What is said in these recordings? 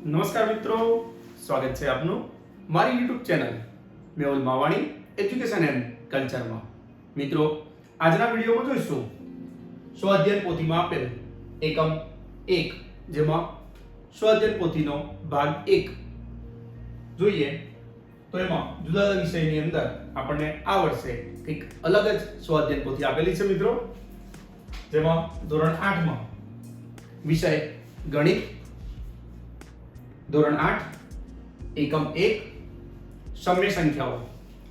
નમસ્કાર મિત્રો, સ્વાગત છે આપનું મારી YouTube channel Mehul Mavani education and કલ્ચરમાં. મિત્રો, આજના વિડીયોમાં જોઈશું સ્વઅધ્યયન પોથીમાં આપેલ એકમ 1 જેમાં સ્વઅધ્યયન પોથીનો ભાગ 1 જોઈએ તો એમાં જુદા જુદા વિષયની અંદર આપણને આ વર્ષે એક અલગ જ સ્વઅધ્યયન પોથી આપેલી છે મિત્રો, જેમાં ધોરણ 8 માં વિષય ગણિત, ધોરણ 8 એકમ 1 સમય સંખ્યાઓ.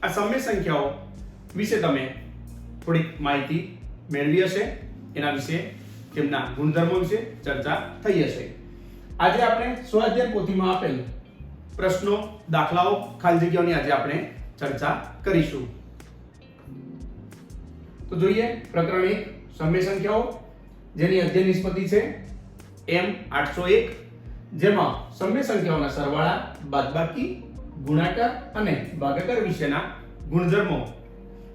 આ સમય સંખ્યાઓ વિશે તમે થોડીક માહિતી મેળવી હશે, એના વિશે તેમના ગુણધર્મો વિશે ચર્ચા થઈ હશે. આજે આપણે સ્વઅધ્યયન પોથીમાં આપેલ પ્રશ્નો, દાખલાઓ, ખાલી જગ્યાઓની આજે આપણે ચર્ચા કરીશું. તો જોઈએ પ્રકરણ 1 સમય સંખ્યાઓ, જેની અધ્યયન નિષ્પત્તિ છે M801, જેમાં સમય સંખ્યાઓના સરવાળા, બાદબાકી, ગુણાકાર અને ભાગાકાર વિશેના ગુણધર્મો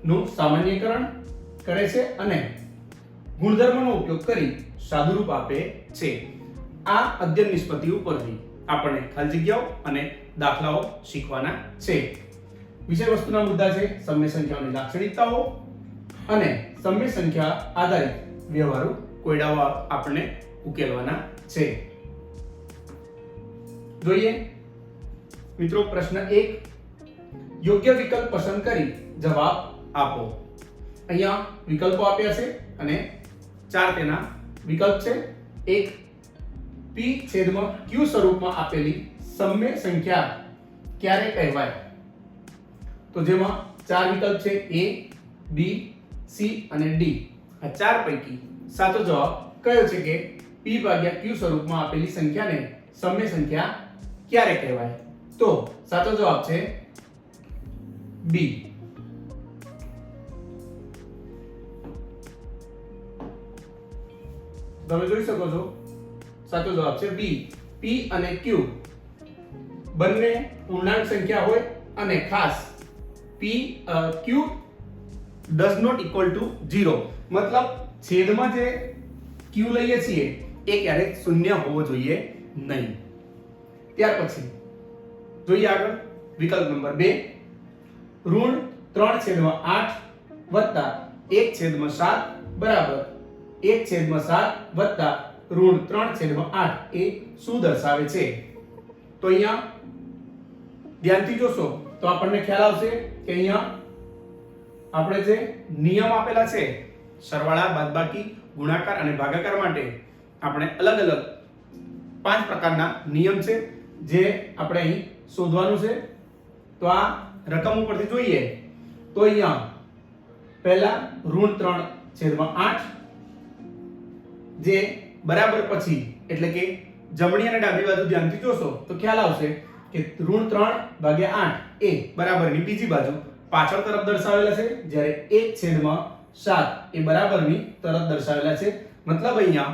નું સામાન્યકરણ કરે છે અને ગુણધર્મોનો ઉપયોગ કરી સાદુરૂપ આપે છે. આ અધ્યયન નિષ્પત્તિ ઉપરથી આપણે ખાલી જગ્યાઓ અને દાખલાઓ શીખવાના છે. વિષય વસ્તુના મુદ્દા છે સમય સંખ્યાઓની લાક્ષણિકતાઓ અને સમય સંખ્યા આધારિત વ્યવહારુ કોયડાઓ આપણે ઉકેલવાના છે. જોઈએ મિત્રો, પ્રશ્ન 1, યોગ્ય વિકલ્પ પસંદ કરી જવાબ આપો. અહીંયા વિકલ્પો આપ્યા છે અને 4 તેના વિકલ્પ છે. 1, p છેદમાં q સ્વરૂપમાં આપેલી સમય સંખ્યા ક્યારે કહેવાય? તો જેમાં 4 વિકલ્પ છે a, b, c અને d. આ 4 પૈકી સાચો જવાબ કયો છે કે p ભાગ્યા q સ્વરૂપમાં આપેલી સંખ્યાને સમય સંખ્યા ક્યારે કહેવાય? તો સાચો જવાબ છે b. તમે જોઈ શકો છો, સાચો જવાબ છે b. p અને q બંને પૂર્ણાંક સંખ્યા હોય અને ખાસ q does not equal to 0, મતલબ છેદમાં જે q લઈએ છીએ એ ક્યારેક શૂન્ય હોવો જોઈએ નહીં. ત્યાર પછી જોઈએ આગળ વિકલ્પ નંબર 2, ઋણ 3/8 વત્તા 1/7 બરાબર 1/7 વત્તા ઋણ 3/8 એ શું દર્શાવે છે? તો અહીંયા ધ્યાનથી જોશો તો આપણને ખ્યાલ આવશે કે અહીંયા આપણે જે નિયમ આપેલા છે સરવાળા, બાદબાકી, ગુણાકાર અને ભાગાકાર માટે આપણે અલગ અલગ 5 પ્રકારના નિયમ છે જે આપણે અહીં શોધવાનું છે. તો આ રકમ ઉપરથી જોઈએ તો અહીંયા પહેલા ઋણ 3/8 જે બરાબર પછી, એટલે કે જમણી અને ડાબી બાજુ ધ્યાનથી જોશો તો ખ્યાલ આવશે કે ઋણ 3/8 એ બરાબરની બીજી બાજુ પાછળ તરફ દર્શાવેલા છે, જ્યારે 1/7 એ બરાબરની તરફ દર્શાવેલા છે. મતલબ અહીંયા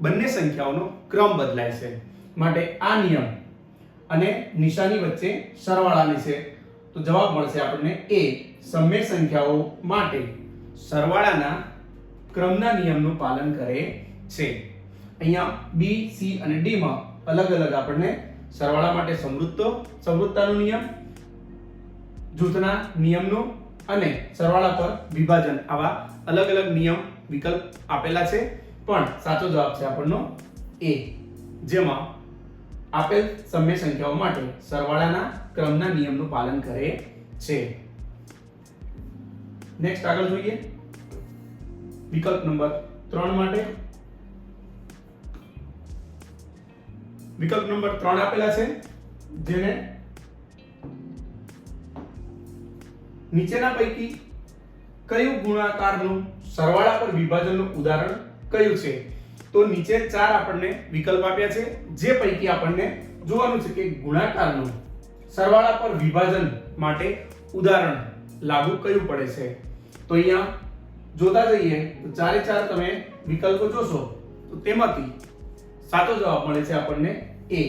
બંને સંખ્યાઓનો ક્રમ બદલાય છે. માટે આ નિયમ અને નિશાની વચ્ચે સરવાળાની છે. તો જવાબ મળશે આપણને a. સમય સંખ્યાઓ માટે સરવાળાના ક્રમના નિયમનું પાલન કરે છે. અહીંયા b, c અને d માં અલગ અલગ આપણને સરવાળા માટે સમૃદ્ધતાનો નિયમ, જૂથના નિયમનો અને સરવાળા પર વિભાજન, આવા અલગ અલગ નિયમ વિકલ્પ આપેલા છે. પણ સાચો જવાબ છે આપણનો a, જેમાં આપેલ સમય સંખ્યાઓ માટે સરવાળાના ક્રમના નિયમનું પાલન કરે છે. નેક્સ્ટ આગળ જોઈએ વિકલ્પ નંબર 3 માટે. વિકલ્પ નંબર 3 આપેલા છે, જેને નીચેના પૈકી કયું ગુણાકારનું સરવાળા પર વિભાજનનું ઉદાહરણ કયું છે? તો નીચે 4 આપણને વિકલ્પ આપ્યા છે, જે પૈકી આપણને જોવાનું છે કે ગુણાકારનું સરવાળા પર વિભાજન માટે ઉદાહરણ લાગુ કયું પડે છે. તો અહીંયા જોતા જઈએ તો 4 તમે વિકલ્પો જોશો તો તેમાંથી સાચો જવાબ મળે છે આપણને a,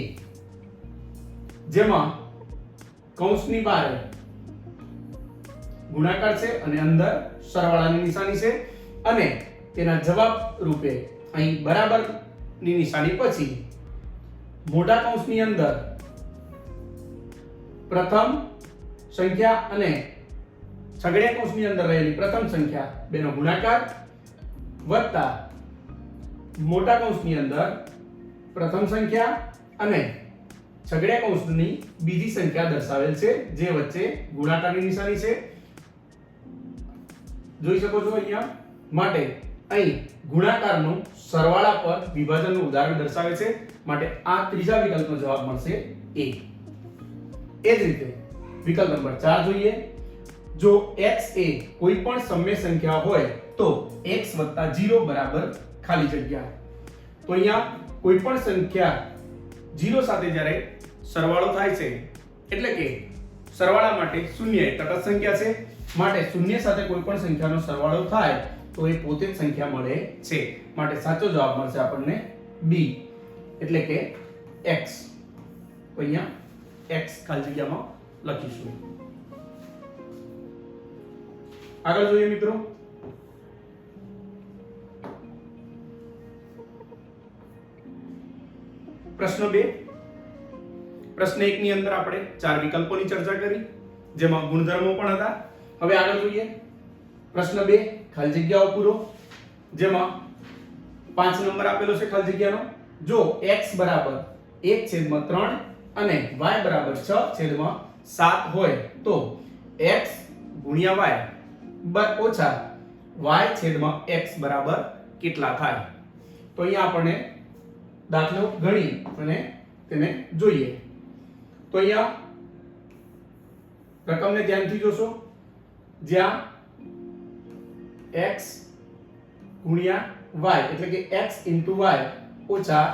જેમાં કૌંસની બહાર ગુણાકાર છે અને અંદર સરવાળાની નિશાની છે અને તેના જવાબ રૂપે અહીં બરાબરની નિશાની પછી મોટા કૌંસની અંદર પ્રથમ સંખ્યા અને છગડીયા કૌંસની અંદર રહેલી પ્રથમ સંખ્યા બેનો ગુણાકાર વત્તા મોટા કૌંસની અંદર પ્રથમ સંખ્યા અને છગડીયા કૌંસની બીજી સંખ્યા દર્શાવેલ છે જે વચ્ચે ગુણાકારની નિશાની છે, જોઈ શકો છો અહીંયા. માટે અહીં ગુણાકારનું સરવાળા પર વિભાજનનું ઉદાહરણ દર્શાવે છે, માટે આ ત્રીજા વિકલ્પનો જવાબ મળશે એ. એ જ રીતે વિકલ્પ નંબર 4 જોઈએ. જો x એ કોઈ પણ સમય સંખ્યા હોય તો x 0 બરાબર ખાલી જગ્યા. તો અહીંયા કોઈ પણ સંખ્યા 0 સાથે જ્યારે સરવાળો થાય છે એટલે કે સરવાળા માટે શૂન્ય એ તટસ્થ સંખ્યા છે, માટે શૂન્ય સાથે કોઈ પણ સંખ્યાનો સરવાળો થાય તો એ પોતે જ સંખ્યા મળે છે, માટે સાચો જવાબ મળશે આપણને b એટલે કે x. તો અહીંયા x ખાલી જગ્યામાં લખીશું. આગળ જોઈએ મિત્રો. પ્રશ્ન 2. પ્રશ્ન 1 ની અંદર આપણે 4 વિકલ્પોની ચર્ચા કરી જેમાં ગુણધર્મો પણ હતા. હવે આગળ જોઈએ. પ્રશ્ન 2 ખાલી જગ્યાઓ પૂરો, જેમાં 5 નંબર આપેલો છે ખાલી જગ્યાનો. જો x બરાબર 1/3 અને y બરાબર 6/7 હોય તો x ગુણ્યા y ઓછા y/x બરાબર કેટલા થાય? તો અહીંયા આપણને દાખલો ગણી અને તેને જોઈએ. તો અહીંયા રકમને ધ્યાનથી જોશો, જ્યાં x ગુણ્યા y એટલે કે x y ઓછા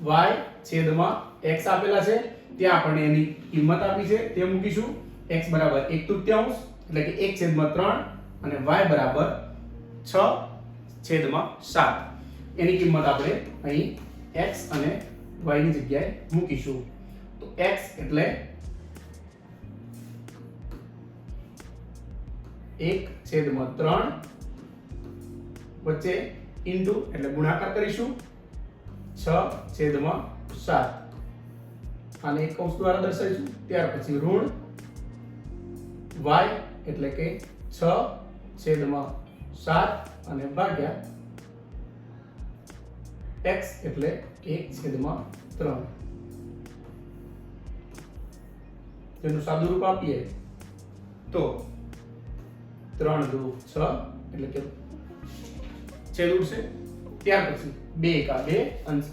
y/x આપેલા છે, ત્યાં આપણને એની કિંમત આપી છે તે મૂકીશું. x બરાબર 1/3 એટલે કે 1/3 અને y બરાબર 6/7. એની કિંમત આપણે અહીં x અને y ની જગ્યાએ મૂકીશું. તો x એટલે 1/3 વચ્ચે ઇન્ટુ એટલે ગુણાકાર કરીશું 6/7 આને એક કૌંસ દ્વારા દર્શાવીશું. ત્યાર પછી ઋણ y એટલે કે 6/7 અને ભાગ્યા x એટલે 1/3. તેનું સાદું રૂપ આપીએ તો 3 દુ 6 એટલે કે છેદ ઉડશે. ત્યાર પછી 2 કા 2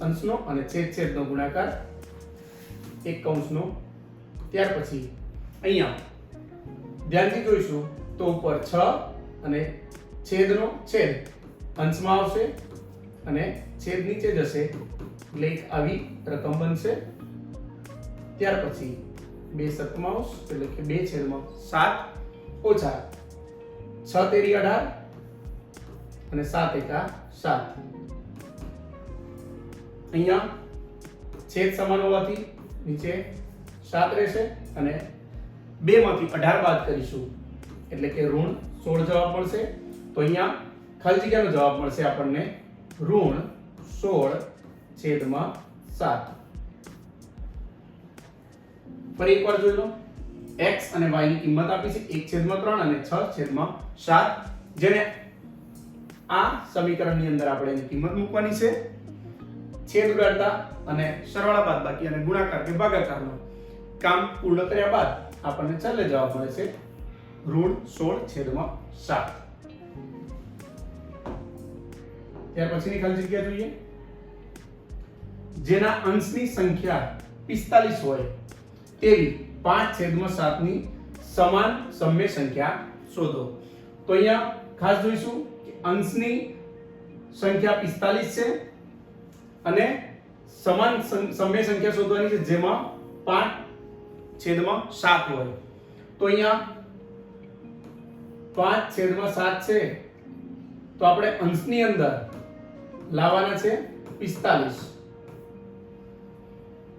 અંશનો અને છેદનો ગુણાકાર એક કૌંસનો. ત્યાર પછી અહીંયા ધ્યાનથી જોઈશું તો ઉપર 6 અને છેદનો છેદ અંશમાં આવશે અને છેદ નીચે જશે એટલે એક આવી રકમ બનશે. ત્યાર પછી 2/7 એટલે કે 2/7 ઓછા 6 તેરી 18 અને 7 એકા 7. અહીંયા છેદ સમાન હોવાથી નીચે 7 રહેશે અને 2 માંથી 18 બાદ કરીશું એટલે કે ઋણ 16 જવાબ મળશે. તો અહીંયા ખાલી જગ્યાનો જવાબ મળશે આપણને ઋણ 16/7. ફરી એકવાર જોઈ લો. x અને y ની કિંમત આપી છે 1/3 અને 6/7, જેને આ સમીકરણની અંદર આપણે એની કિંમત મૂકવાની છે. છેદ ઉડાડતા અને સરવાળા બાદબાકી અને ગુણાકાર કે ભાગાકારનું કામ પૂર્ણ કર્યા બાદ આપણને છેલ્લે જવાબ મળે છે ઋણ 16/7. ત્યાર પછીની ખાલી જગ્યા જોઈએ. જેના અંશની સંખ્યા 45 હોય તેવી 5/7 ની સમાન સમય સંખ્યા શોધો. તો અહીંયા ખાસ જોઈશું કે અંશની સંખ્યા 45 છે અને સમાન સમય સંખ્યા શોધવાની છે જેમાં 5/7 હોય. તો અહીંયા 5/7 છે તો આપણે અંશની અંદર લાવવાના છે 45.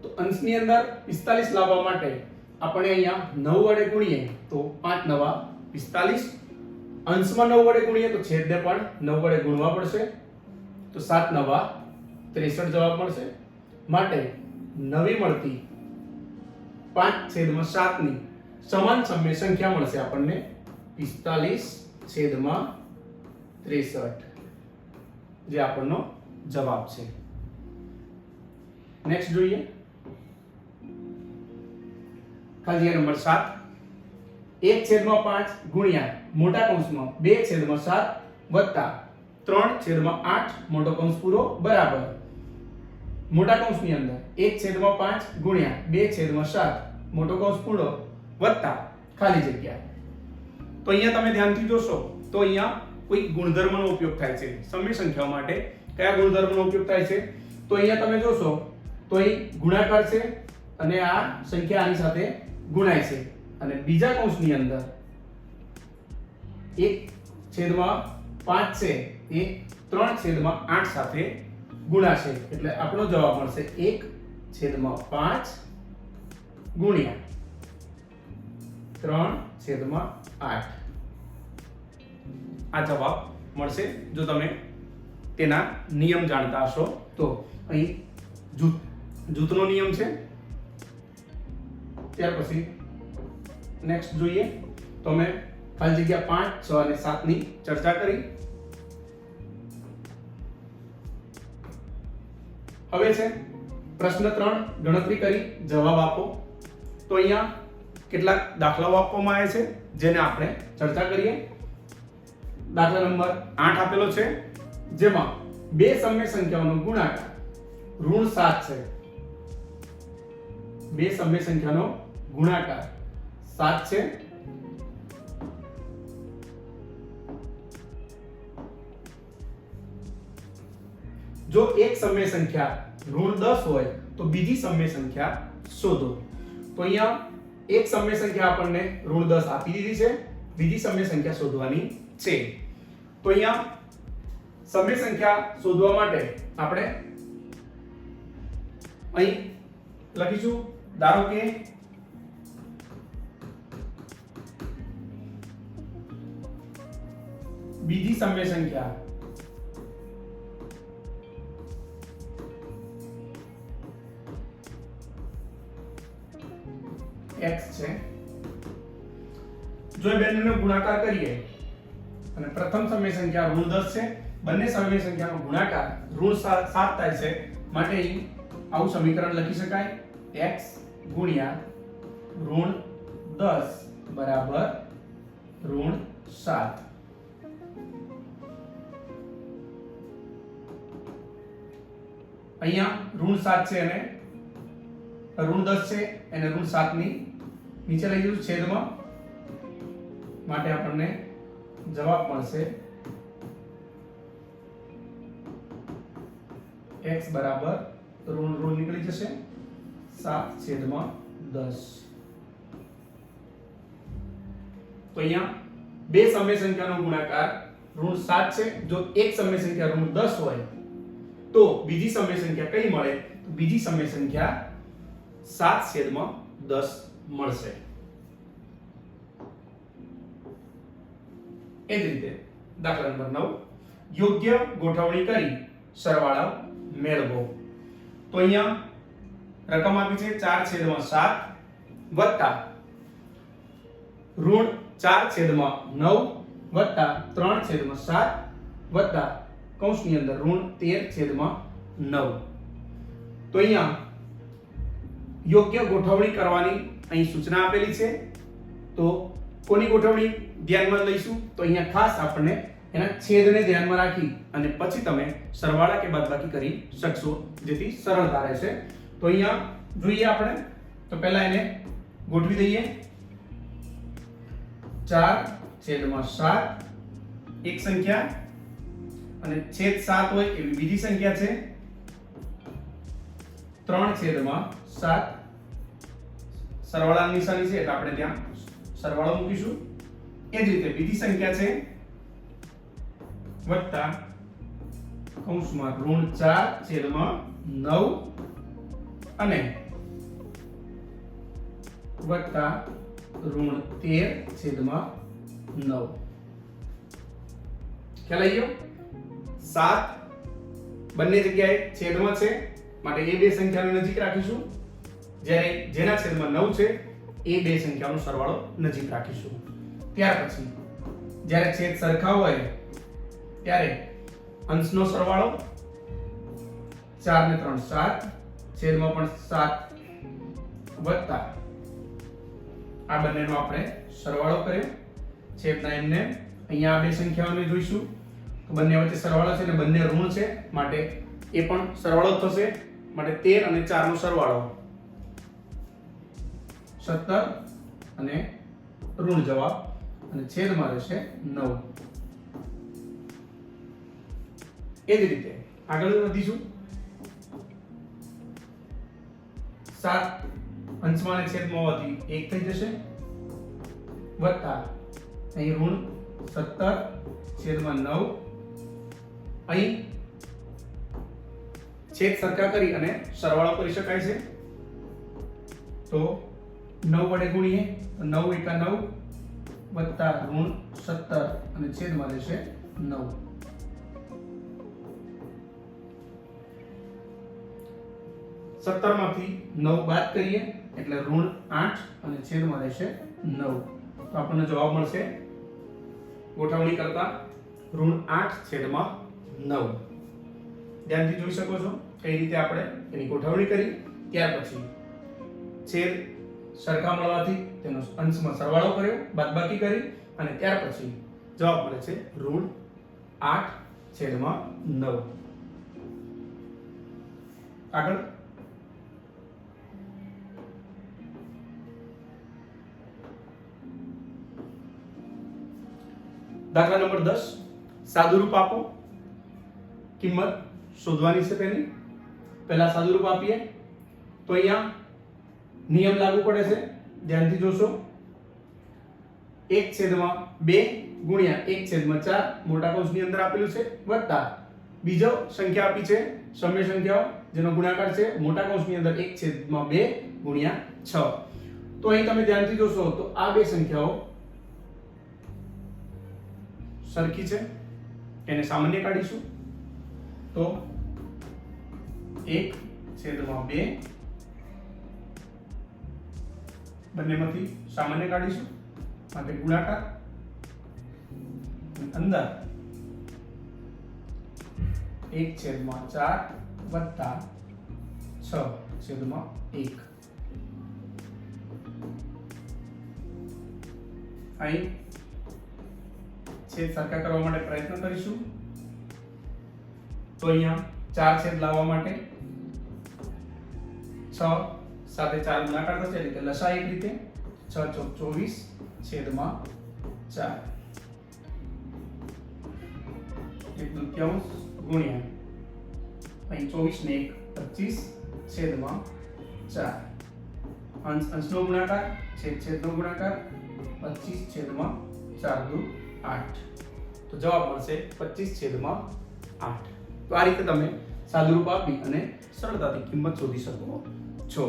તો અંશની અંદર 45 લાવવા માટે આપણે અહીંયા 9 વડે ગુણીએ તો 5 9 45. અંશમાં 9 વડે ગુણીએ તો છેદને પણ 9 વડે ગુણવા પડશે તો 7 9 63 જવાબ મળશે. માટે નવી મળતી 5/7 ની સમાન સમય સંખ્યા મળશે આપણને 45/63 જે આપણનો જવાબ છે. નેક્સ્ટ જોઈએ ખાલી જગ્યા નંબર 7 1/5 ગુણ્યા મોટા કૌંસમાં 2/7 વત્તા 3/8 મોટો કૌંસ પૂરો બરાબર મોટા કૌંસની અંદર 1/5 ગુણ્યા 2/7 મોટો કૌંસ પૂરો વત્તા ખાલી જગ્યા. તો અહીંયા તમે ધ્યાનથી જોશો તો અહીંયા કોઈ ગુણધર્મનો ઉપયોગ થાય છે સમય સંખ્યાઓ માટે. કયા ગુણધર્મનો ઉપયોગ થાય છે? તો અહીંયા તમે જોશો તો અહીં ગુણાકાર છે અને આ સંખ્યા આની સાથે ગુણાય છે અને બીજા કૌંસની અંદર 1/5 છે એ 3/8 સાથે ગુણાશે એટલે આપણો જવાબ મળશે 1/5 ગુણ્યા 3/8 આ જવાબ મળશે જો તમે તેના નિયમ જાણતા હશો તો. અહીં જૂથનો નિયમ છે. ત્યાર પછી નેક્સ્ટ જોઈએ તો અમે ખાલી જગ્યા 5, 6 અને 7 ની ચર્ચા કરી. હવે છે પ્રશ્ન 3 ગણતરી કરી જવાબ આપો. તો અહીંયા કેટલાક દાખલાઓ આપવામાં આવ્યા છે જેને આપણે ચર્ચા કરીએ. દાખલા નંબર 8 આપેલો છે જેમાં બે સમય સંખ્યાઓનો ગુણાકાર ઋણ 7 છે. બે સમય સંખ્યાનો ગુણાકાર 7 છે. જો એક સમય સંખ્યા ઋણ 10 હોય તો બીજી સમય સંખ્યા શોધો. તો અહીંયા એક સમય સંખ્યા આપણને ઋણ 10 આપી દીધી છે, બીજી સમય સંખ્યા શોધવાની છે. તો અહીંયા સમય સંખ્યા શોધવા માટે આપણે અહીં લખીશું ધારો કે બીજી સમય સંખ્યા x છે. જો એ બંનેનો ગુણાકાર કરીએ અને પ્રથમ સમય સંખ્યા ઋણ 10 છે, બંને સમય સંખ્યાનો ગુણાકાર ઋણ 7 થાય છે, માટે અહીં આવું સમીકરણ લખી શકાય x ગુણ્યા ઋણ 10 બરાબર ઋણ 7. અહીંયા ઋણ 7 છે અને ઋણ 10 છે અને ઋણ 7 ની નીચે લઈ જઈશું છેદમાં, માટે આપણને જવાબ મળશે x બરાબર ઋણ ઋણ નીકળી જશે 7/10. તો અહીંયા બે સમય સંખ્યાનો ગુણાકાર ઋણ 7 છે. જો એક સમય સંખ્યા ઋણ 10 હોય તો બીજી સમય સંખ્યા કઈ મળે? તો બીજી સમય સંખ્યા 7/10 મળશે. એ જ રીતે દાખલા નંબર 9 યોગ્ય ગોઠવણી કરી સરવાળો મેળવો. તો અહીંયા રકમ આપી છે 4/7 વત્તા ઋણ 4/9 વત્તા 3/7 વત્તા કૌંસની અંદર ઋણ 13/9. તો અહીંયા યોગ્ય ગોઠવણી કરવાની અહીં સૂચના આપેલી છે. તો કોની ગોઠવણી ધ્યાનમાં લઈશું? તો અહીંયા ખાસ આપણે એના છેદને ધ્યાનમાં રાખી અને પછી તમે સરવાળા કે બાદબાકી કરી શકશો, જેથી સરળતા રહેશે. તો અહીંયા જોઈએ આપણે તો પહેલા એને ગોઠવી દઈએ. 4/7 એક સંખ્યા અને છેદ 7 હોય એવી બીજી સંખ્યા છે. 3/7 સરવાળાની નિશાની છે એટલે આપણે ત્યાં સરવાળો મૂકીશું. એ જ રીતે બીજી સંખ્યા છે વત્તા કૌંસમાં ઋણ 4/9 અને વત્તા ઋણ 13/9. ખ્યાલ આવી ગયો? 7 બંને જગ્યાએ છેદમાં છે માટે એ બે સંખ્યાને નજીક રાખીશું, જ્યારે જેના છેદમાં 9 છે એ બે સંખ્યાનો સરવાળો નજીક રાખીશું. ત્યાર પછી જ્યારે છેદ સરખા હોય ત્યારે અંશનો સરવાળો 4 ને 3 7, છેદમાં પણ 7 વત્તા આ બંનેનો આપણે સરવાળો કર્યો. છેદના એમને અહીંયા આ બે સંખ્યાઓને જોઈશું તો બંને વચ્ચે સરવાળો છે અને બંને ઋણ છે માટે એ પણ સરવાળો થશે. માટે 13 અને 4 નો સરવાળો 17 અને ઋણ જવાબ અને છેદમાં રહેશે 9. એ જ રીતે આગળ વધીશું. 7 અંશમાં અને છેદમાં હોવાથી 1 થઈ જશે વત્તા અહીં ઋણ 17 છેદમાં 9. અહીં છેદ સરખા કરી અને સરવાળો કરી શકાય છે તો 9 વડે ગુણીએ તો 9 એકા 9 વત્તા ઋણ 17 અને છેદમાં રહેશે 9. માંથી 9 બાદ કરીએ એટલે ઋણ 8 અને છેદમાં રહેશે 9. તો આપણને જવાબ મળશે ગોઠવણી કરતા ઋણ 8 છેદમાં 9. ધ્યાનથી જોઈ શકો છો કઈ રીતે આપણે એની ગોઠવણી કરી. ત્યાર પછી છેદ સરખા મળવાથી તેનો અંશમાં સરવાળો કર્યો, બાદબાકી કરી અને ત્યાર પછી જવાબ મળે છે ઋણ 8 છેદમાં 9. આગળ દાખલા નંબર 10. સાદુરૂપ આપો. કિંમત શોધવાની છે તેની. પહેલા સાદુરૂપ આપીએ તો અહીંયા નિયમ લાગુ પડે છે, ધ્યાનથી જોશો. 1/2 ગુણ્યા 1/4 મોટા કૌંસની અંદર આપેલું છે વત્તા બીજો સંખ્યા આપી છે સમય સંખ્યાઓ જેનો ગુણાકાર છે મોટા કૌંસની અંદર 1/2 ગુણ્યા 6. તો અહીં તમે ધ્યાનથી જોશો તો આ બે સંખ્યાઓ સરખી છે, એને સામાન્ય કાઢીશું તો 1/2 બંનેમાંથી સામાન્ય કાઢીશું માટે ગુણાકાર અંદર 1/4 વત્તા 6/1. અહીં છેદ સરખા કરવા માટે પ્રયત્ન કરીશું તો અહીંયા 4 છેદ લાવવા માટે 6 સાથે 4 ગુણાકાર થશે એટલે લસા એક રીતે 6 × 24/4 1/2 ગુણ્યા અહીં 24 ને 1 25/4 અંશનો ગુણાકાર છેદનો ગુણાકાર 25/4 8. તો જવાબ મળશે 25/8. તો આ રીતે તમે સાદુરૂપ આપી અને સરળતાથી કિંમત શોધી શકો છો.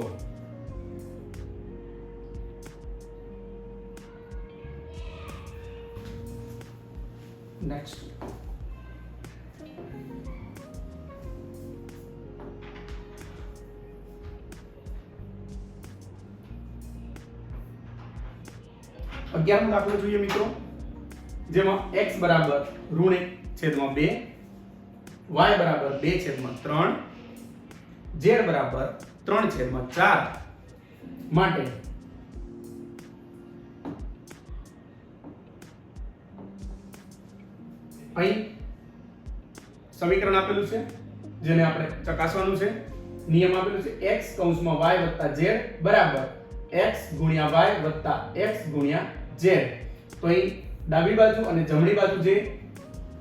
નેક્સ્ટ અગિયારમો દાખલો જોઈએ મિત્રો, જેમાં x બરાબર ઋણ 1/2, y બરાબર 2/3, z બરાબર 3/4 માટે અહીં સમીકરણ આપેલું છે જેને આપણે ચકાસવાનું છે. નિયમ આપેલું છે x કૌંસમાં y વત્તા z બરાબર x ગુણ્યા y વત્તા x ગુણ્યા z. તો અહીં ડાબી બાજુ અને જમણી બાજુ જે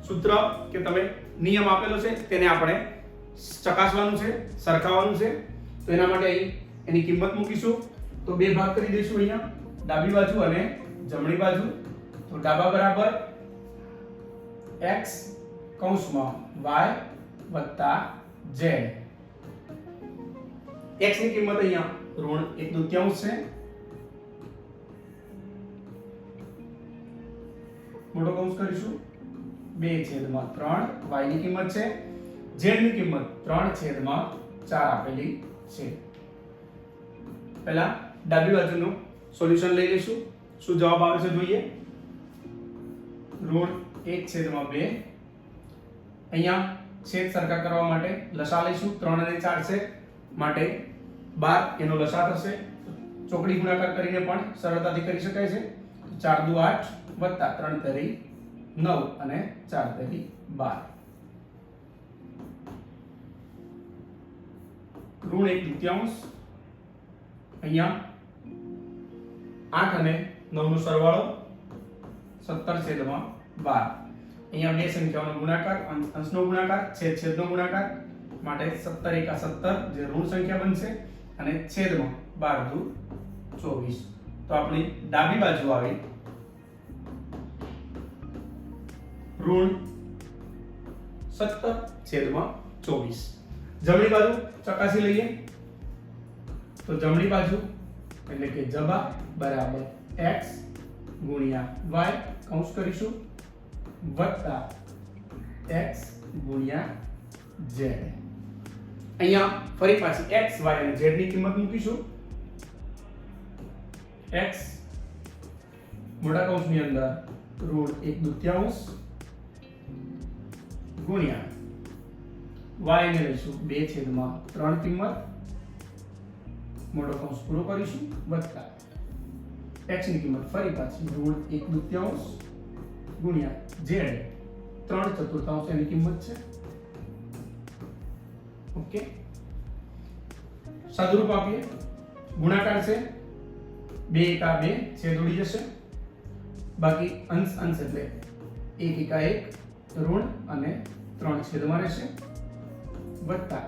સૂત્ર કે તમે નિયમ આપેલો છે તેને આપણે ચકાસવાનું છે, સરખાવવાનું છે. તો એના માટે અહીં એની કિંમત મૂકીશું તો બે ભાગ કરી દઈશું અહીંયા ડાબી બાજુ અને જમણી બાજુ. તો ડાબા બરાબર x કૌંસમાં y વત્તા z. x ની કિંમત અહીંયા ઋણ 1/2 છે, મોટો કૌંસ કરીશું 2/3. y ની કિંમત છે, z ની કિંમત 3/4 4 આપેલી છે. પહેલા ડાબી બાજુનું સોલ્યુશન લઈ લઈશું. શું જવાબ આવે છે જોઈએ. ઋણ 1/2. અહીંયા છેદ સરખા કરવા માટે લસા લઈશું. 3 અને 4 છે માટે 12 એનો લસા થશે. ચોકડી ગુણાકાર કરીને પણ સરળતાથી કરી શકાય છે. 4 દુ 8 વત્તા 3 તરી 9 અને 4 તરી 12. ઋણ 1/3. અહીંયા 8 અને 9 નો સરવાળો 17/12. અહીંયા બે સંખ્યાઓનો ગુણાકાર, અંશનો ગુણાકાર, છેદનો ગુણાકાર માટે 17 એકા 17 જે ઋણ સંખ્યા બનશે અને છેદમાં 12 દુ 24. તો આપણી ડાબી બાજુ આવી ઋણ 17/24. જમણી બાજુ ચકાસી લઈએ. તો જમણી બાજુ એટલે કે જબા બરાબર x ગુણ્યા y કૌંસ કરીશું વત્તા x ગુણ્યા z. અહીંયા ફરી પાછી x y અને z ની કિંમત મૂકીશું. x મોટા કૌંસની અંદર ઋણ 1/3 ગુણ્યા y ને લઈશું 2/3 કિંમત મોટો કૌંસ પૂરો કરીશું વત્તા x ની કિંમત ફરી પાછી ઋણ 1/3 ગુણ્યા z 3/4 એની કિંમત છે. ઓકે, સાદુરૂપ આપીએ. ગુણાકાર છે 2 એકા 2 છેદ ઉડી જશે. બાકી અંશ એટલે 1 એકા 1 ઋણ અને 3 છેદમાં રહેશે વત્તા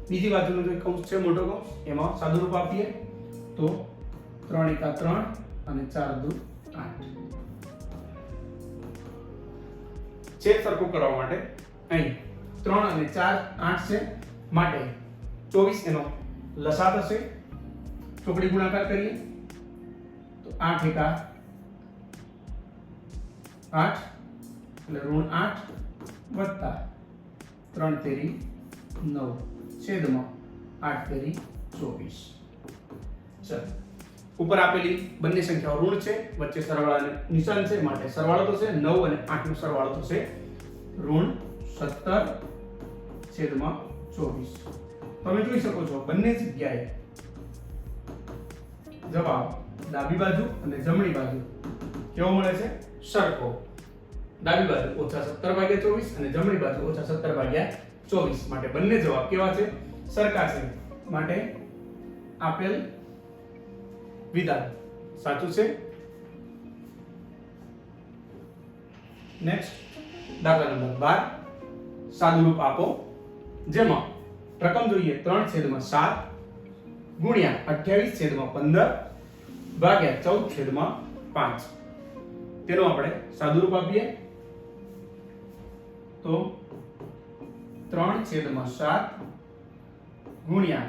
બીજી બાજુનો જે કૌંસ છે મોટો કૌંસ એમાં સાદુરૂપ આપીએ તો 3 એકા 3 અને 4 દુ 8. છેદ સરખું કરવા માટે અહીં 3 અને 4 8 છે માટે 24 એનો લસા થશે. ચોકડી ગુણાકાર કરીએ તો 8 એકા 8 એટલે ઋણ 8 વત્તા 3 તેરી 9 છેદમાં 8 તેરી 24. ચલો, ઉપર આપેલી બંને સંખ્યાઓ ઋણ છે, વચ્ચે સરવાળાનું નિશાન છે માટે સરવાળો થશે 9 અને 8 નો સરવાળો થશે ઋણ 17/24. તમે જોઈ શકો છો બંને જગ્યાએ જવાબ ડાબી બાજુ અને જમણી બાજુ કેવો મળે છે? સરખો. ડાબી બાજુ -17/24 અને જમણી બાજુ -17/24 માટે બંને જવાબ કેવા છે? સરખા છે. માટે આપેલ વિધાન સાચું છે. નેક્સ્ટ દાખલા નંબર 12. સાદુરૂપ આપો જેમાં રકમ જોઈએ 3/7 ગુણ્યા 28/15 ભાગ્યા 14/5. તેનો આપણે સાદુરૂપ આપીએ તો 3/7 ગુણ્યા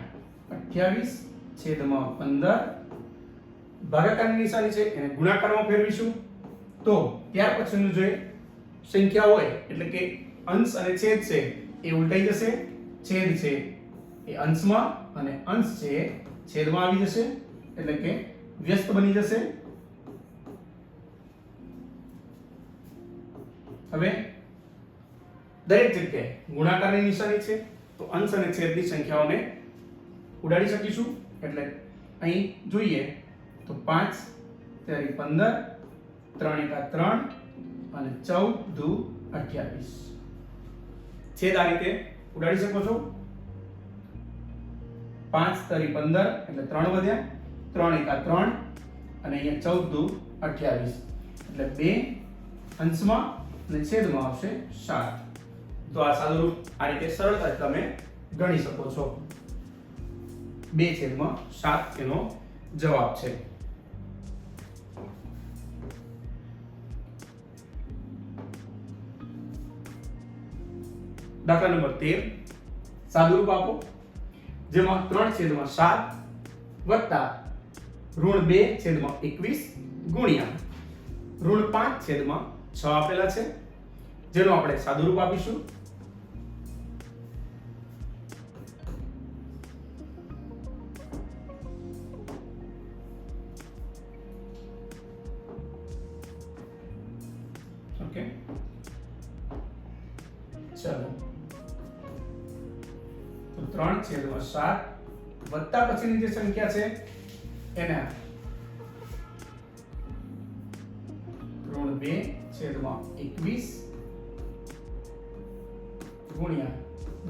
28/15 ભાગાકારની નિશાની છે એને ગુણાકારમાં ફેરવીશું તો ત્યાર પછીનું જે સંખ્યા હોય એટલે કે અંશ અને છેદ છે એ ઉલટાઈ જશે. છેદ છે એ અંશમાં અને અંશ છે એ છેદમાં આવી જશે એટલે કે વ્યસ્ત બની જશે. હવે દરેક જગ્યાએ ગુણાકારની નિશાની છે તો અંશ અને છેદની સંખ્યાઓને ઉડાડી શકીશું. એટલે અહીં જોઈએ તો 5 તેરી 15 3 એકા 3 અને 14 દુ 28. છેદ આ રીતે ઉડાડી શકો છો. 5 તરી 15 એટલે 3 વધ્યા, 3 એકા 3 અને અહીંયા 14 દુ 28 એટલે 2 અંશમાં અને છેદમાં આવશે 7. તો આ સાદુરૂપ આ રીતે સરળતાથી તમે ગણી શકો છો. 2/7 એનો જવાબ છે. દાખલા નંબર 13. સાદુરૂપ આપો જેમાં 3/7 વત્તા ઋણ 2/21 ગુણ્યા ઋણ 5/6 આપેલા છે જેનો આપણે સાદુરૂપ આપીશું. ચલો તો 3/7 વત્તા પછીની જે સંખ્યા છે એને ઋણ 2/21 ગુણ્યા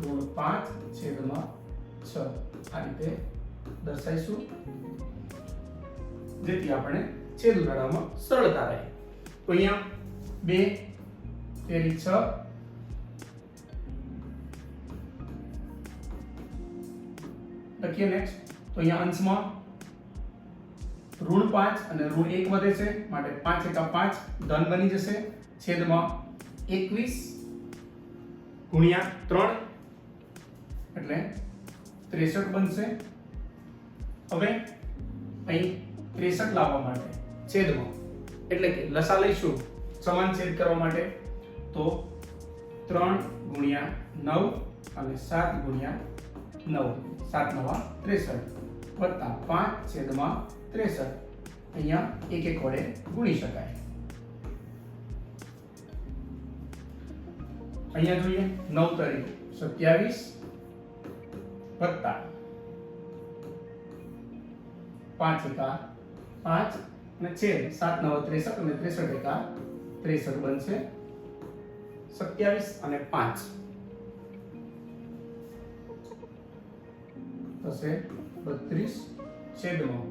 ઋણ 5/6 આ રીતે દર્શાવીશું, જેથી આપણે છેદ ઉડાડવામાં સરળતા રહે. તો અહીંયા 2 તેરી 6 લખીએ. નેક્સ્ટ તો અહીંયા અંશમાં ઋણ 5 અને ઋણ 1 વધે છે, માટે 5 એકા 5 ધન બની જશે, છેદમાં 21 ગુણ્યા 3 એટલે 63 બનશે. હવે અહીં 63 લાવવા માટે છેદમાં એટલે કે લસા લઈશું સમાન છેદ કરવા માટે, તો 3 ગુણ્યા 9 અને 7 ગુણ્યા 9 7 9 63 વત્તા 5/63 અહીંયા એક એક વડે ગુણી શકાય. અહીંયા જોઈએ 9 તરી 27 વત્તા 5 એકા 5 અને છેદ 7 9 63 અને 63 એકા 63 બનશે. 27 અને 5 થશે 32 છેદમાં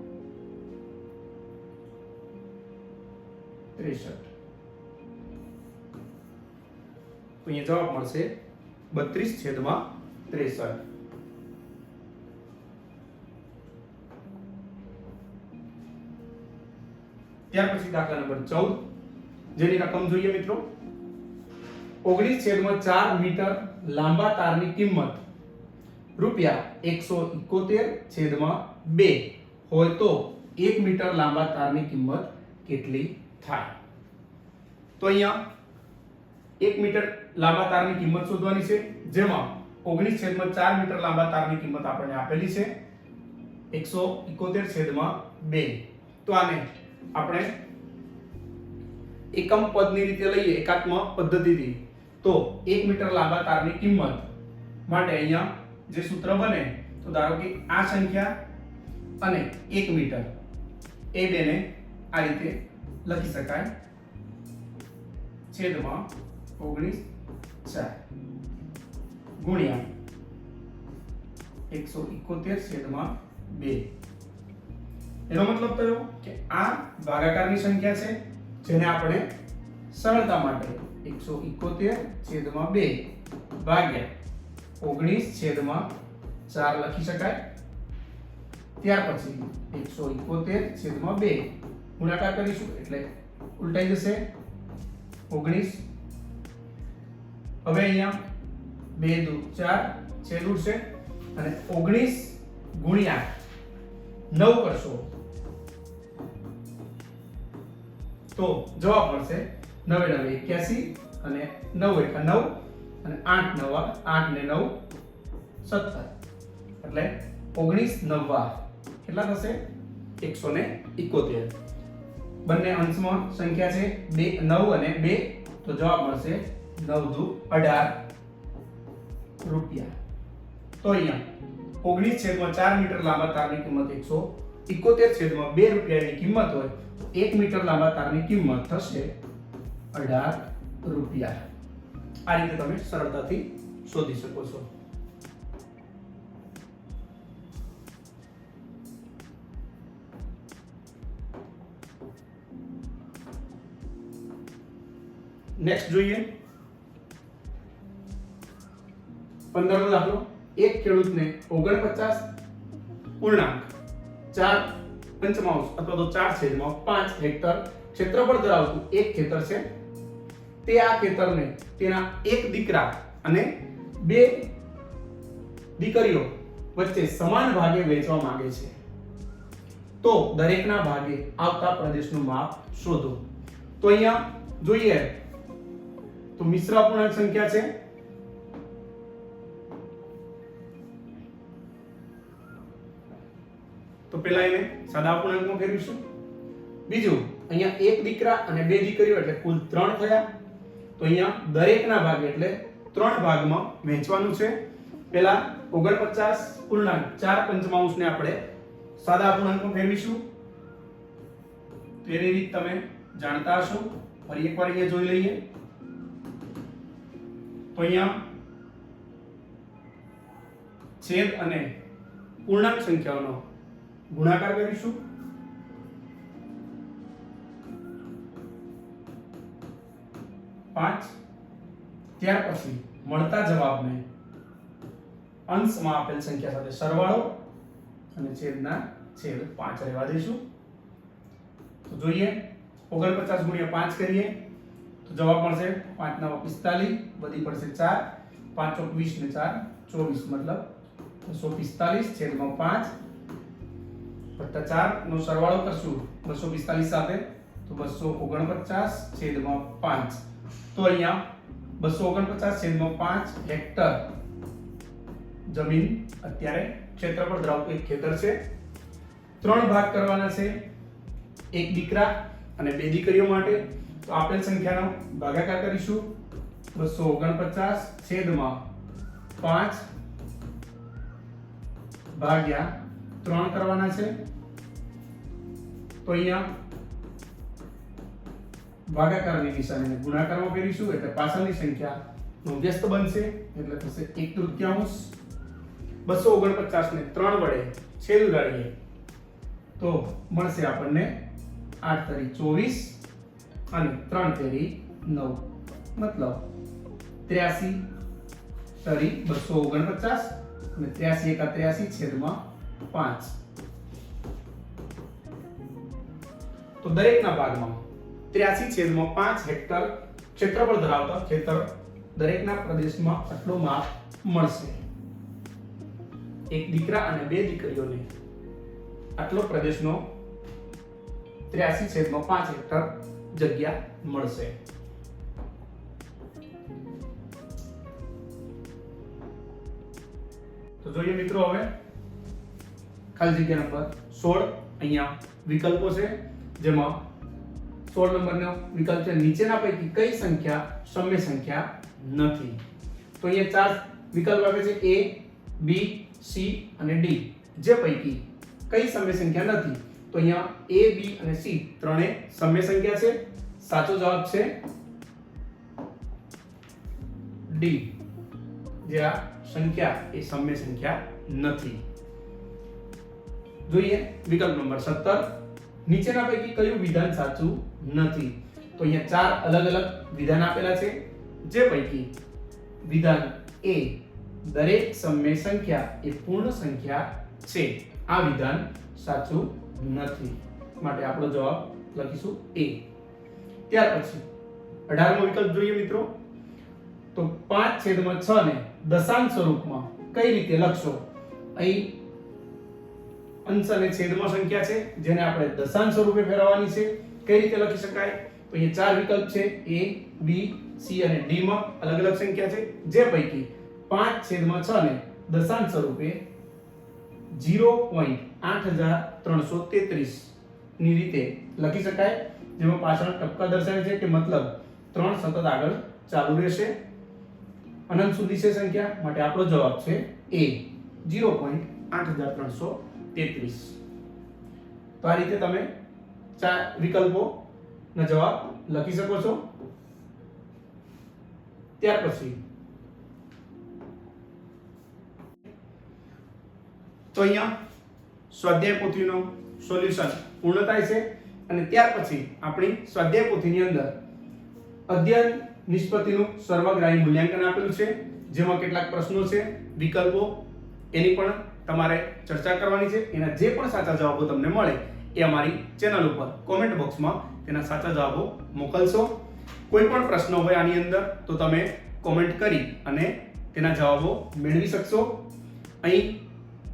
63. તો અહીંયા જવાબ મળશે 32/63. ત્યાર પછી દાખલા નંબર 14 જેની રકમ જોઈએ મિત્રો. 19/4 મીટર લાંબા તારની કિંમત ₹171/2 હોય તો 1 મીટર લાંબા તારની કિંમત કેટલી થાય? તો અહીંયા 1 મીટર લાંબા તારની કિંમત શોધવાની છે, જેમાં 19/4 મીટર લાંબા તારની કિંમત આપણને આપેલી છે 171/2. તો આને આપણે એકમ પદની રીતે લઈએ, એકાત્મ પદ્ધતિથી, તો 1 મીટર લાંબા તારની કિંમત માટે અહીંયા જે સૂત્ર બને, તો ધારો કે આ સંખ્યા અને 1 મીટર એ બેને આ રીતે લખી શકાય, છેદમાં 19/4 ગુણ્યા 171/2. એનો મતલબ થયો કે આ ભાગાકારની સંખ્યા છે, જેને આપણે સરળતા માટે 171/2 ભાગ્યા 19/4 લખી શકાય. ત્યાર પછી 171/2 ગુણાકાર કરીશું એટલે ઉલટાઈ જશે 19. હવે અહીંયા 2 દુ 4 છેદ ઉડશે અને 19 ગુણ્યા 9 કરશો તો જવાબ મળશે 9 9 81 અને 9 એકા 9 અને 8 ને 9 17 એટલે 19 9 કેટલા થશે? 171. બંને અંશમાં સંખ્યા છે 9 અને 2, તો જવાબ મળશે 9 દુ 18 રૂપિયા. તો અહીંયા 19/4 મીટર લાંબા તારની કિંમત 171/2 રૂપિયાની કિંમત હોય તો 1 મીટર લાંબા તારની કિંમત થશે 18 રૂપિયા. આ રીતે તમે સરળતાથી શોધી શકો છો. નેક્સ્ટ જોઈએ 15નો દાખલો. એક ખેડૂતને 49.4 અથવા તો 4/5 હેક્ટર ક્ષેત્રફળ ધરાવતું એક ખેતર છે. તે આ ખેતરને તેના એક દીકરા અને બે દીકરીઓ વચ્ચે સમાન ભાગે વહેંચવા માંગે છે. તો દરેકના ભાગે આવતા પ્રદેશનું માપ શોધો. તો અહીંયા જોઈએ તો મિશ્ર અપૂર્ણાંક સંખ્યા છે, તો પહેલા એને સાદા અપૂર્ણાંકમાં ફેરવીશું. બીજું અહીંયા એક દીકરા અને બે દીકરીઓ એટલે કુલ 3 થયા. તો અહીંયા દરેકના ભાગે એટલે ત્રણ ભાગમાં વહેંચવાનું છે. પહેલા 49 પૂર્ણાંક 4 પંચમાંશને આપણે સાદા અપૂર્ણાંકમાં ફેરવીશું. તેની રીત તમે જાણતા હશો. ફરી એકવાર અહીંયા જોઈ લઈએ. તો અહીંયા છેદ અને પૂર્ણાંક સંખ્યાઓનો ગુણાકાર કરીશું. પાંચ. ત્યાર પછી મળતા જવાબને અંશમાં આપેલ સંખ્યા સાથે સરવાળો અને છેદના છેદ 5 રહેવા દઈશું. તો જોઈએ 49 ગુણ્યા 5 કરીએ તો જવાબ મળશે 5 ના 45, વધી પડશે 4, 5 ચોક 20 ને 4 24, મતલબ 245 છેદમાં 5 વત્તા 4 નો સરવાળો કરશું 245 સાથે તો 249 છેદમાં 5. તો અહીંયા 249 છેદમાં 5 હેક્ટર જમીન અત્યારે ક્ષેત્રફળ ધરાવતું એક ખેતર છે. 3 ભાગ કરવાના છે, એક દીકરા અને 2 દીકરીઓ માટે. તો આપેલ સંખ્યાનો ભાગાકાર કરીશું. 249 છેદમાં 5 ભાગ્યા 3 કરવાના છે. તો અહીંયા ભાગાકારની નિશાનીને ગુણાકારમાં ફેરવીશું એટલે પાછળની સંખ્યાનો વ્યસ્ત બનશે એટલે થશે 1/3. 249 ને 3 વડે છેદ ઉડાડીએ તો મળશે આપણને 8 તરી 24 અને 3 તરી 9, મતલબ 83 તરી 249 અને 83 એકા 83 છેદમાં 5. તો દરેકના ભાગમાં 83 છેદમાં 5 હેક્ટર ક્ષેત્રફળ ધરાવતા ખેતર દરેકના પ્રદેશમાં આટલો માપ મળશે. એક દીકરા અને 2 દીકરીઓને આટલો પ્રદેશનો 83 છેદમાં 5 હેક્ટર જગ્યા મળશે. તો જોઈએ મિત્રો હવે ખાલી જગ્યા નંબર 16. અહીંયા વિકલ્પો છે જેમાં 16 નંબરનો વિકલ્પ છે નીચેના પૈકી કઈ સંખ્યા સમય સંખ્યા નથી. તો અહીંયા 4 વિકલ્પ આપે છે A, B, C અને D. જે પૈકી કઈ સમય સંખ્યા નથી તો અહીંયા A, B અને C ત્રણે સમય સંખ્યા છે. સાચો જવાબ છે D, જે આ સંખ્યા એ સમય સંખ્યા નથી. જોઈએ વિકલ્પ નંબર 17. નીચેના પૈકી કયું વિધાન સાચું નથી. તો અહીંયા 4 અલગ અલગ વિધાન આપેલા છે. જે પૈકી વિધાન A, દરેક સમય સંખ્યા એ પૂર્ણ સંખ્યા છે, આ વિધાન સાચું નથી. માટે આપણો જવાબ લખીશું A. ત્યાર પછી 18મો વિકલ્પ જોઈએ મિત્રો. તો 5/6 ને દશાંશ સ્વરૂપમાં કઈ રીતે લખશો. અહીં અંશ અને છેદમાં સંખ્યા છે જેને આપણે દશાંશ સ્વરૂપે ફેરવવાની છે. કઈ રીતે લખી શકાય તો અહીંયા 4 વિકલ્પ છે. A, B, C અને D માં અલગ અલગ સંખ્યા છે. જે પૈકી 5/6 ને દશાંશ સ્વરૂપે 0.8333 ની રીતે લખી શકાય. જેમાં પાછળ ટપકા દર્શાવે છે કે મતલબ 3 સતત આગળ ચાલુ રહેશે. અનંત સુધી છે સંખ્યા, માટે આપણો જવાબ છે A, 0.8333. તો આ રીતે તમે 4 વિકલ્પોના જવાબ લખી શકો છો. ત્યાર પછી તો અહીંયા સ્વાધ્યાય પોથીનો સોલ્યુશન પૂર્ણ થાય છે અને ત્યાર પછી આપણી સ્વાધ્યાય પોથીની અંદર અધ્યયન નિષ્પત્તિનું સર્વગ્રાહી મૂલ્યાંકન આપેલું છે, જેમાં કેટલાક પ્રશ્નો છે, વિકલ્પો, એની પણ તમારે ચર્ચા કરવાની છે. એના જે પણ સાચા જવાબો તમને મળે એ અમારી ચેનલ ઉપર કોમેન્ટ બોક્સમાં તેના સાચા જવાબો મોકલશો. કોઈ પણ પ્રશ્ન હોય આની અંદર તો તમે કોમેન્ટ કરી અને તેના જવાબો મેળવી શકશો. અહીં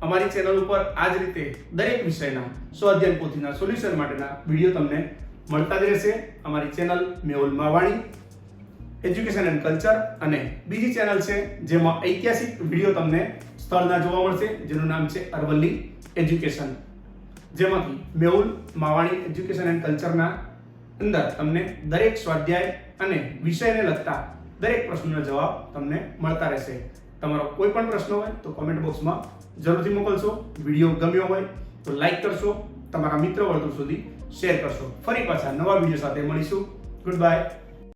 અમારી ચેનલ ઉપર આ જ રીતે દરેક વિષયના સ્વાધ્યાય પોથીના સોલ્યુશન માટેના વિડીયો તમને મળતા જ રહેશે. અમારી channel Mehul Mavani education and culture અને બીજી ચેનલ છે જેમાં ઐતિહાસિક વિડીયો તમને સ્થળના જોવા મળશે, જેનું નામ છે અરવલ્લી એજ્યુકેશન. જેમાંથી મેહુલ માવાણી એજ્યુકેશન એન્ડ કલ્ચરના અંદર તમને દરેક સ્વાધ્યાય અને વિષયને લગતા દરેક પ્રશ્નોના જવાબ તમને મળતા રહેશે. તમારો કોઈ પણ પ્રશ્ન હોય તો કોમેન્ટ બોક્સમાં જરૂરથી મોકલશો. વિડીયો ગમ્યો હોય તો લાઈક કરશો, તમારા મિત્ર વર્તુળ સુધી શેર કરશો. ફરી પાછા નવા વિડીયો સાથે મળીશું. Good bye.